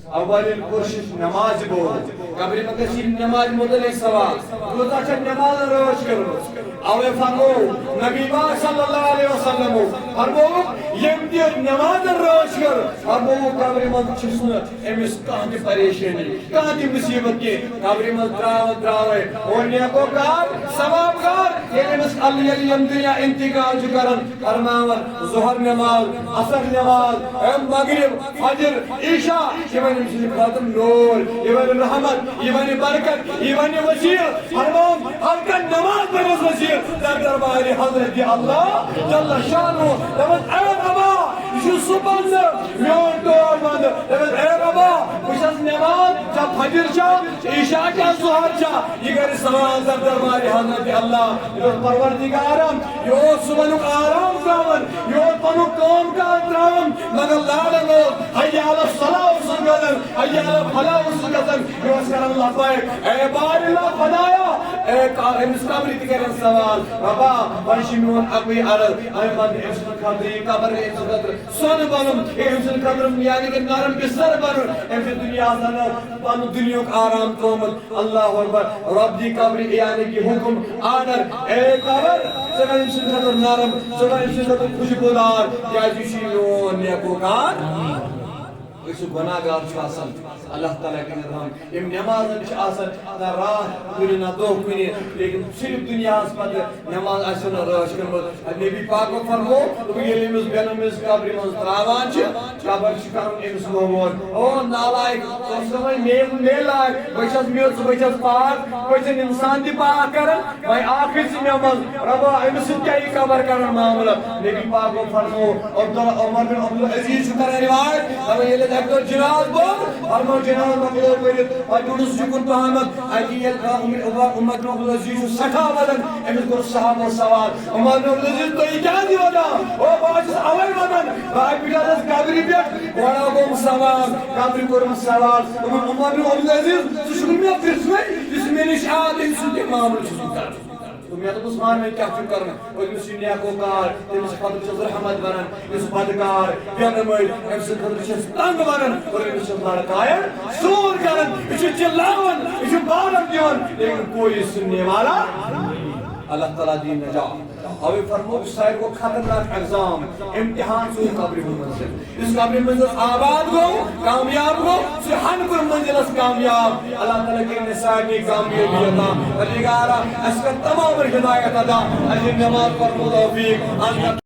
اول کوشش نماز بود قبر مقدس نماز متعلق سوال خدا چھ نماز روش کرو اوے فرمو نبی پاک صلی اللہ علیہ وسلم فرمو یم دی نماز روش کر فرمو قبر من چھسن امس کان دی پریشانی کان دی مصیبت کی قبر من دراوے اور نیکو کار ثواب کار امس اللہ یم دنیا انتقال چھ کرن فرماون ظہر نماز عصر نماز مغرب فجر عشاء یہ خاتم نور یہ رحمت یہ برکت یہ وسیع فرماؤں ہر کا نماز بنس وسیع در دربار حضرت اللہ جل شانہ دمت اے ربا یہ صبح میون دور بند دمت اے ربا بشس نماز جب فجر چھ عشاء چھ ظہر چھ یہ گر سوال در دربار حضرت اللہ یہ پروردگارم یہ صبح آرام تراون یہ پنو قوم کا تراون مگر لاڑو حی علی الصلاۃ حی علی الفلاح وسلم یوسر اللہ پاک اے بار اللہ خدایا اے امس قبر تی کرن سوال ربا پنش میون اقوی عرض اے بند امس خاطر قبر امس خاطر سون بنم امس خاطر یعنی کہ نرم بستر بنم امس دنیا زن پن دنیا آرام تومت اللہ اکبر رب دی قبر یعنی کہ حکم آنر اے قبر سب امس خاطر نرم سب امس خاطر خوشبودار کیا جوشی میون نیکو کار اس گناہگار چھ آسان اللہ تعالیٰ کے نظام ام نماز نہ رات کنی نہ دو کنی لیکن صرف دنیا پتہ نماز آسن رش کرمت نبی پاک فرمو ییٚلہِ أمِس بین أمِس قبرِ منٛز تراوان چھِ قبر چھِ کرُن أمِس لوموت او نالائق مے لائق بہٕ چھس میوٚژ بہٕ چھس پاک بہٕ چھس انسان تہِ پاک کران وۄنۍ اکھ چھِ مےٚ منٛز ربا أمِس سۭتۍ کیٛاہ یہِ قبر کران معاملہٕ نبی پاکو فرمو عمر بن عبدالعزیز چھُ کران روایت دپان ییٚلہِ اکہِ دۄہ جناز بوٚر فرمو جناز مۄکلو پٔرِتھ پتہٕ ڈوٚڈُس شُکُن پہمتھ اَتہِ ییٚلہِ عمر بن عبدالعزیز چھُ سٮ۪ٹھاہ ودان أمِس کوٚر صحابو سوال عمر بن عبدالعزیز تُہۍ کیٛازِ ودان او بہٕ چھُس اَوَے ودان بہٕ ہا بِچارس قبرِ پٮ۪ٹھ گۄڈٕ گوٚم سوال قبرِ کوٚرُم سوال دوٚپُن عمر بن عبدالعزیز ژٕ چھُکھ مےٚ پرژھوٕے یُس مےٚ نِش آو تٔمۍ سُنٛد تہِ معاملہٕ چھُس بہٕ کران مےٚ دوٚپُس مان وۄنۍ کیٛاہ چھُکھ کرُن أمِس چھُ نیکو کار تٔمِس خٲطرٕ چھُس رحمت بنان یُس بدکار بینہٕ مٔلۍ أمۍ سٕنٛدِ خٲطرٕ چھَس تنٛگ بنان اور أمِس چھُ لڑکاین ژوٗر کران یہِ چھُ چِلاوان یہِ چھُ بارن دِوان لیکن کوئی سُننے والا اللہ تعالیٰ دین نجات اوے فرمو ساروی کو خطرناک ایگزام امتحان سو قبر منزل اس قبر منزل آباد گو کامیاب گو سبحان پر منزل کامیاب اللہ تعالیٰ کے نساء کی کامیابی عطا پروردگارا اس کا تمام ہدایت عطا اجر نماز پر توفیق